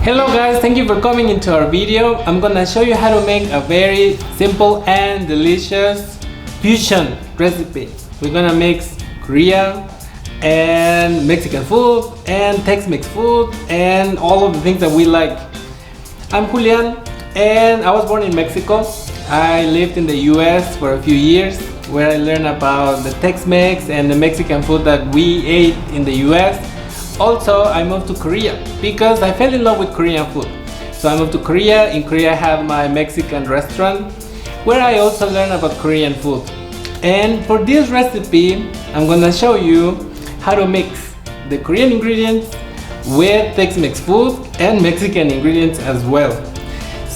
Hello guys, thank you for coming into our video. I'm gonna show you how to make a very simple and delicious fusion recipe. We're gonna mix Korean and Mexican food and Tex-Mex food and all of the things that we like. I'm Julian and I was born in Mexico. I lived in the US for a few years where I learned about the Tex-Mex and the Mexican food that we ate in the US. Also, I moved to Korea because I fell in love with Korean food. So I moved to Korea. In Korea I have my Mexican restaurant where I also learned about Korean food. And for this recipe, I'm gonna show you how to mix the Korean ingredients with Tex-Mex food and Mexican ingredients as well.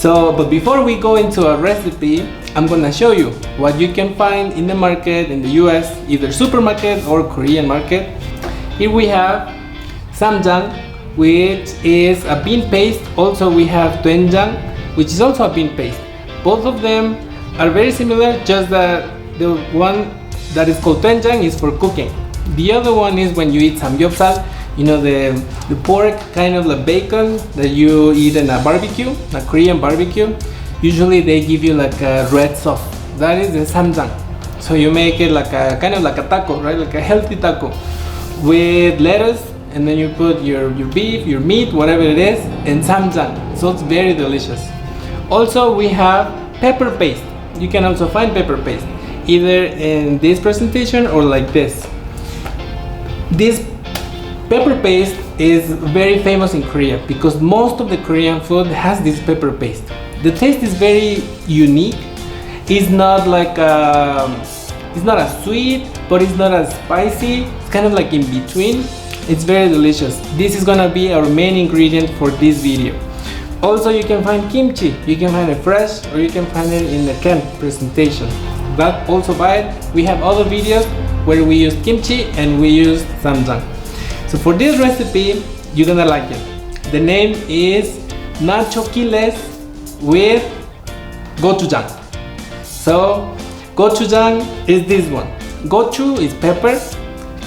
But before we go into a recipe, I'm gonna show you what you can find in the market in the US, either supermarket or Korean market. Here we have samjang, which is a bean paste. Also we have doenjang, which is also a bean paste. Both of them are very similar, just that the one that is called doenjang is for cooking. The other one is when you eat samgyeopsal, you know, the pork, kind of like bacon that you eat in a barbecue, a Korean barbecue. Usually they give you like a red sauce. That is the samjang. So you make it like a kind of like a taco, right? Like a healthy taco with lettuce, and then you put your beef, your meat, whatever it is, and samjang. So it's very delicious. Also we have pepper paste. You can also find pepper paste either in this presentation or like this. This pepper paste is very famous in Korea because most of the Korean food has this pepper paste. The taste is very unique. It's not like it's not as sweet, but it's not as spicy. It's kind of like in between. It's very delicious. This is gonna be our main ingredient for this video. Also, you can find kimchi. You can find it fresh or you can find it in the canned presentation. But also buy it. We have other videos where we use kimchi and we use samjang. So for this recipe, you're gonna like it. The name is Nacho-quiles with gochujang. So gochujang is this one. Gochu is pepper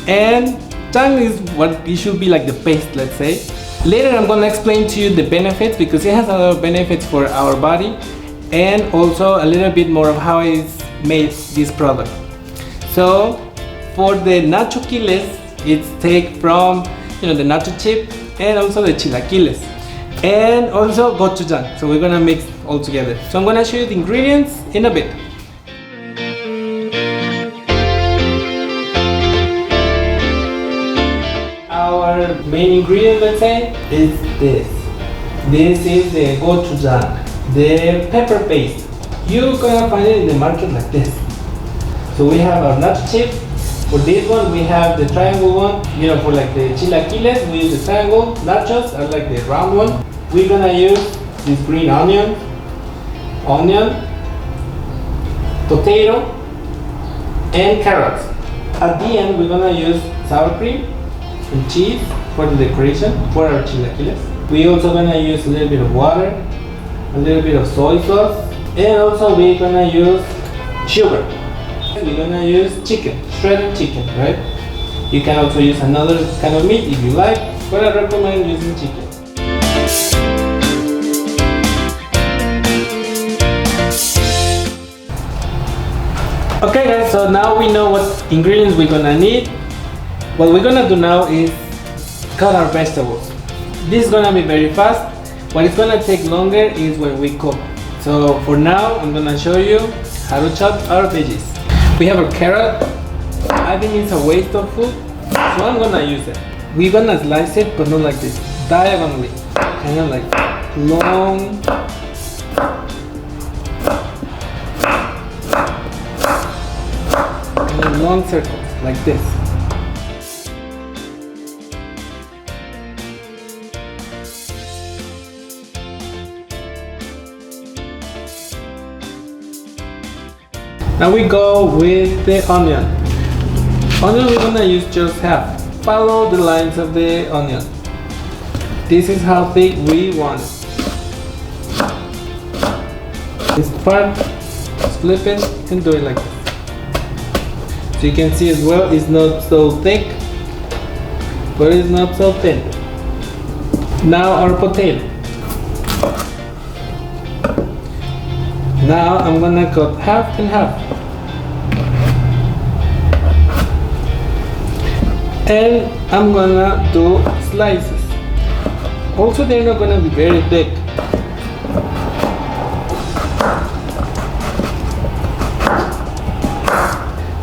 and jang is what it should be like the paste, let's say. Later I'm gonna explain to you the benefits because it has a lot of benefits for our body and also a little bit more of how it's made, this product. So for the Nacho-quiles, it's take from, you know, the nacho chip and also the chilaquiles and also gochujang. So we're gonna mix all together. So I'm gonna show you the ingredients in a bit. Our main ingredient, let's say, is this. This is the gochujang, the pepper paste. You're gonna find it in the market like this. So we have our nacho chip. For this one, we have the triangle one. You know, for like the chilaquiles, we use the triangle. Nachos are like the round one. We're gonna use this green onion, potato, and carrots. At the end, we're gonna use sour cream and cheese for the decoration for our chilaquiles. We're also gonna use a little bit of water, a little bit of soy sauce, and also we're gonna use sugar. We're gonna use chicken, shredded chicken, right? You can also use another kind of meat if you like, but I recommend using chicken. Okay guys, so now we know what ingredients we're gonna need. What we're gonna do now is cut our vegetables. This is gonna be very fast. What is gonna take longer is when we cook. So for now, I'm gonna show you how to chop our veggies. We have a carrot. I think it's a waste of food, so I'm gonna use it. We're gonna slice it, but not like this, diagonally, kind of like long. And long circles, like this. Now we go with the onion. Onion we're gonna use just half. Follow the lines of the onion. This is how thick we want it. This part, flip it and do it like this. So you can see as well, it's not so thick, but it's not so thin. Now our potato. Now I'm gonna cut half and half. And I'm gonna do slices. Also, they're not gonna be very thick.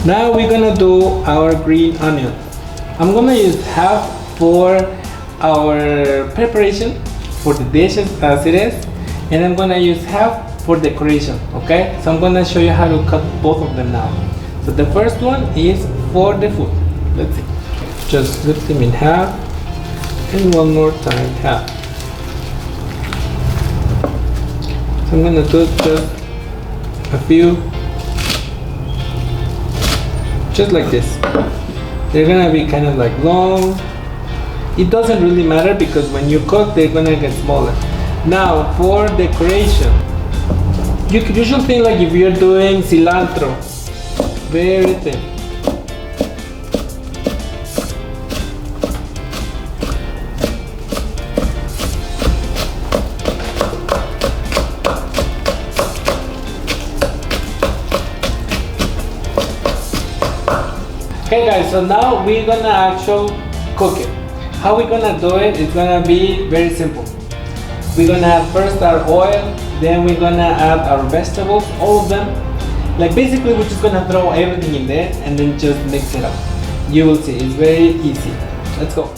Now we're gonna do our green onion. I'm gonna use half for our preparation for the dishes as it is, and I'm gonna use half for decoration. Okay, so I'm gonna show you how to cut both of them now. So the first one is for the food. Let's see, just split them in half, and one more time half. So I'm gonna do just a few, just like this. They're gonna be kind of like long. It doesn't really matter because when you cook, they're gonna get smaller. Now for decoration, you should think like if you're doing cilantro, very thin. Okay guys, so now we're gonna actually cook it. How we're gonna do it, it's gonna be very simple. We're gonna add first our oil, then we're gonna add our vegetables, all of them. Like basically we're just gonna throw everything in there and then just mix it up. You will see, it's very easy. Let's go.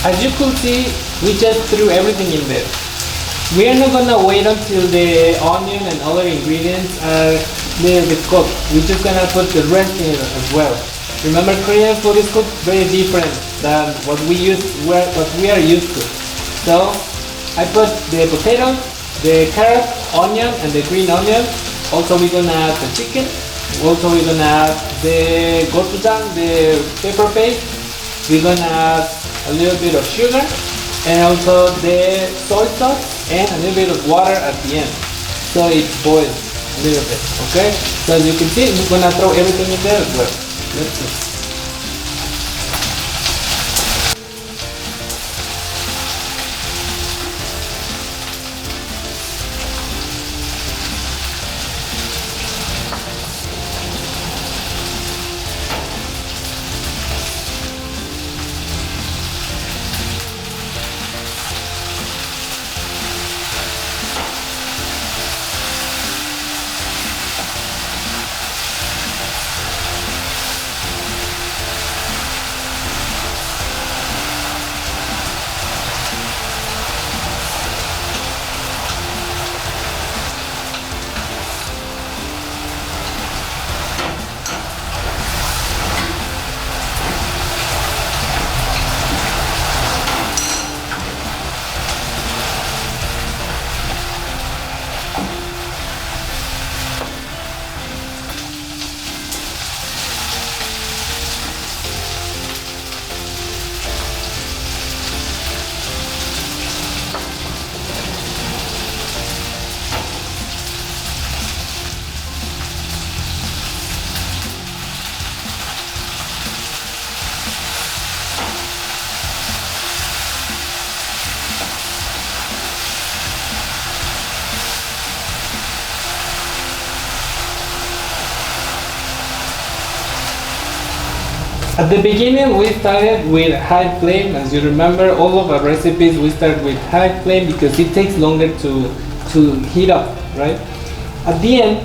As you could see, we just threw everything in there. We are not gonna wait until the onion and other ingredients are a little bit cooked. We're just gonna put the rest in it as well. Remember, Korean food is cooked very different than what we are used to. So I put the potatoes, the carrot, onion, and the green onion. Also, we're gonna add the chicken. Also, we're gonna add the gochujang, the pepper paste. We're gonna add a little bit of sugar and also the soy sauce and a little bit of water at the end, so it boils a little bit. Okay, so as you can see, we're gonna throw everything in there as well. Let's see. At the beginning we started with high flame. As you remember, all of our recipes we start with high flame because it takes longer to heat up, right? At the end,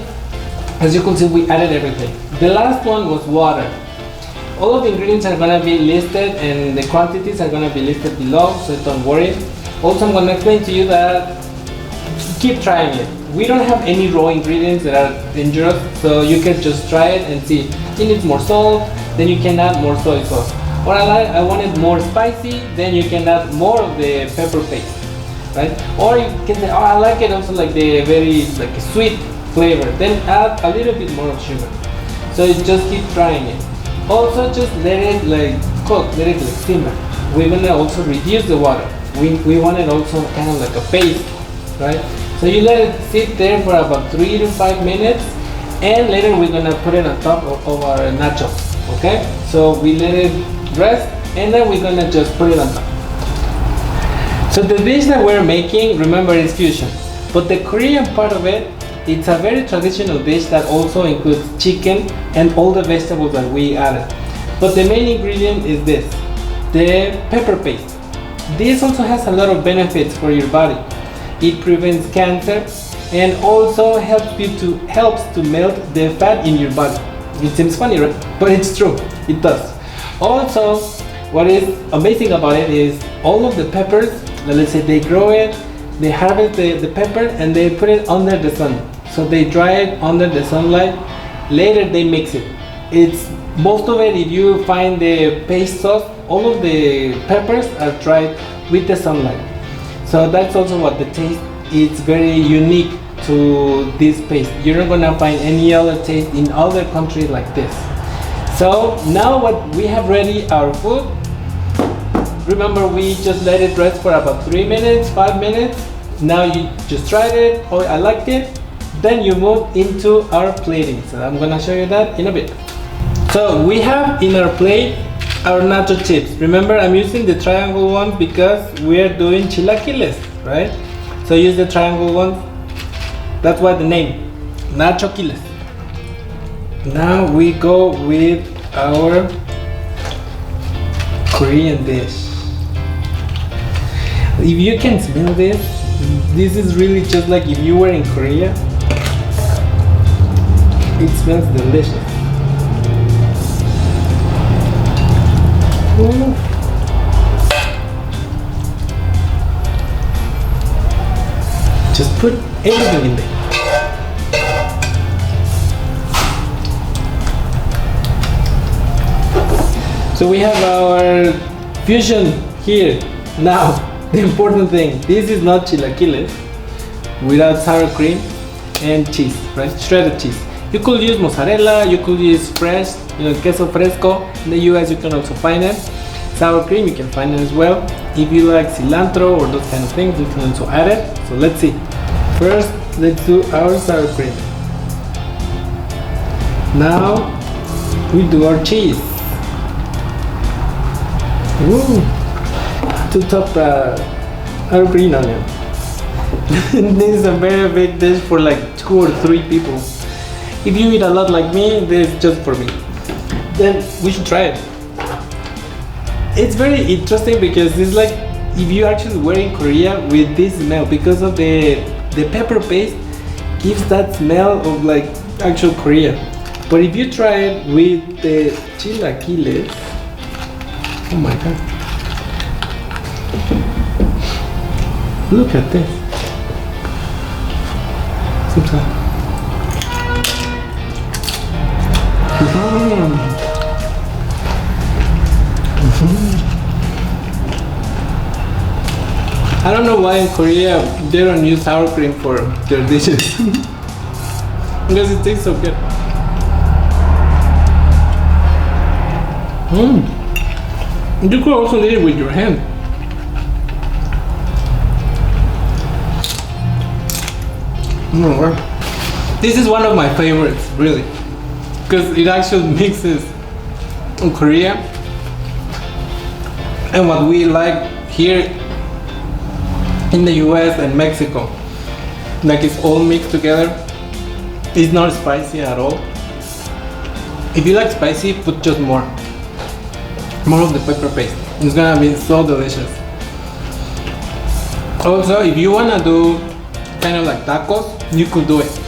as you can see, we added everything. The last one was water. All of the ingredients are gonna be listed and the quantities are gonna be listed below, so don't worry. Also, I'm gonna explain to you that keep trying it. We don't have any raw ingredients that are dangerous, so you can just try it and see. It needs more salt, then you can add more soy sauce. Or I want it more spicy, then you can add more of the pepper paste, right? Or you can say, oh, I like it also like the very like sweet flavor. Then add a little bit more of sugar. So you just keep trying it. Also, just let it like cook, let it like simmer. We're gonna also reduce the water. We want it also kind of like a paste, right? So you let it sit there for about 3 to 5 minutes, and later we're gonna put it on top of our nachos. Okay? So we let it rest, and then we're gonna just put it on top. So the dish that we're making, remember, is fusion. But the Korean part of it, it's a very traditional dish that also includes chicken and all the vegetables that we added. But the main ingredient is this, the pepper paste. This also has a lot of benefits for your body. It prevents cancer and also helps to melt the fat in your body. It seems funny, right? But it's true, it does. Also, what is amazing about it is all of the peppers, let's say they grow it, they harvest the pepper and they put it under the sun. So they dry it under the sunlight, later they mix it. It's most of it, if you find the paste sauce, all of the peppers are dried with the sunlight. So that's also what the taste is very unique to this paste. You're not gonna find any other taste in other countries like this. So now what we have ready, our food. Remember, we just let it rest for about 3 minutes, 5 minutes. Now you just tried it, oh, I liked it. Then you move into our plating. So I'm gonna show you that in a bit. So we have in our plate our nacho chips. Remember, I'm using the triangle ones because we are doing chilaquiles, right? So use the triangle ones. That's why the name, Nacho-quiles. Now we go with our Korean dish. If you can smell this, this is really just like if you were in Korea. It smells delicious. Ooh. Just put everything in there. So we have our fusion here. Now, the important thing, this is not chilaquiles without sour cream and cheese, right? Shredded cheese. You could use mozzarella, you could use fresh, queso fresco. In the US you can also find it. Sour cream you can find it as well. If you like cilantro or those kind of things, you can also add it. So let's see. First, let's do our sour cream. Now, we do our cheese. Ooh. To top our green onion. This is a very big dish for like 2 or 3 people. If you eat a lot like me, this is just for me. Then we should try it. It's very interesting because it's like if you actually were in Korea with this smell, because of the pepper paste gives that smell of like actual Korea. But if you try it with the chilaquiles, oh my god. Look at this. I don't know why in Korea they don't use sour cream for their dishes. Because it tastes so good. You could also eat it with your hand. This is one of my favorites, really, because it actually mixes Korea and what we like here in the US and Mexico. Like it's all mixed together. It's not spicy at all. If you like spicy, put just more. more of the pepper paste. It's gonna be so delicious. Also, if you wanna do kind of like tacos, you could do it.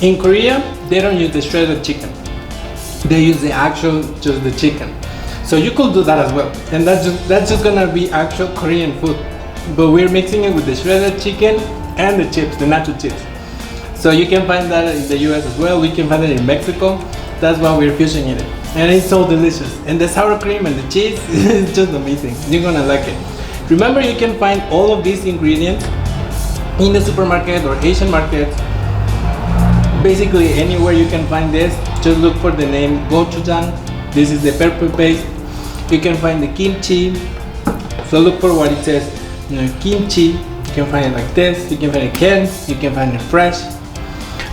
In Korea, they don't use the shredded chicken. They use the actual, just the chicken. So you could do that as well. And that's just gonna be actual Korean food. But we're mixing it with the shredded chicken and the chips, the nacho chips. So you can find that in the US as well. We can find it in Mexico. That's why we're fusing it. And it's so delicious. And the sour cream and the cheese is just amazing. You're gonna like it. Remember, you can find all of these ingredients in the supermarket or Asian market. Basically anywhere you can find this, just look for the name gochujang. This is the pepper paste. You can find the kimchi. So look for what it says, kimchi. You can find it like this. You can find it canned. You can find it fresh.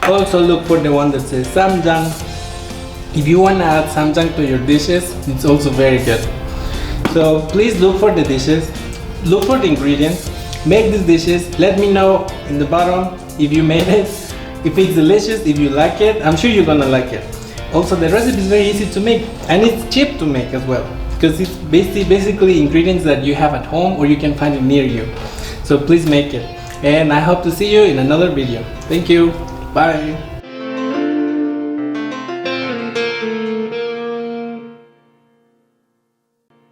Also look for the one that says samjang. If you want to add samjang to your dishes, it's also very good. So please look for the dishes. Look for the ingredients. Make these dishes. Let me know in the bottom if you made it. If it's delicious, if you like it, I'm sure you're gonna like it. Also, the recipe is very easy to make and it's cheap to make as well, because it's basically ingredients that you have at home or you can find it near you. So please make it. And I hope to see you in another video. Thank you. Bye.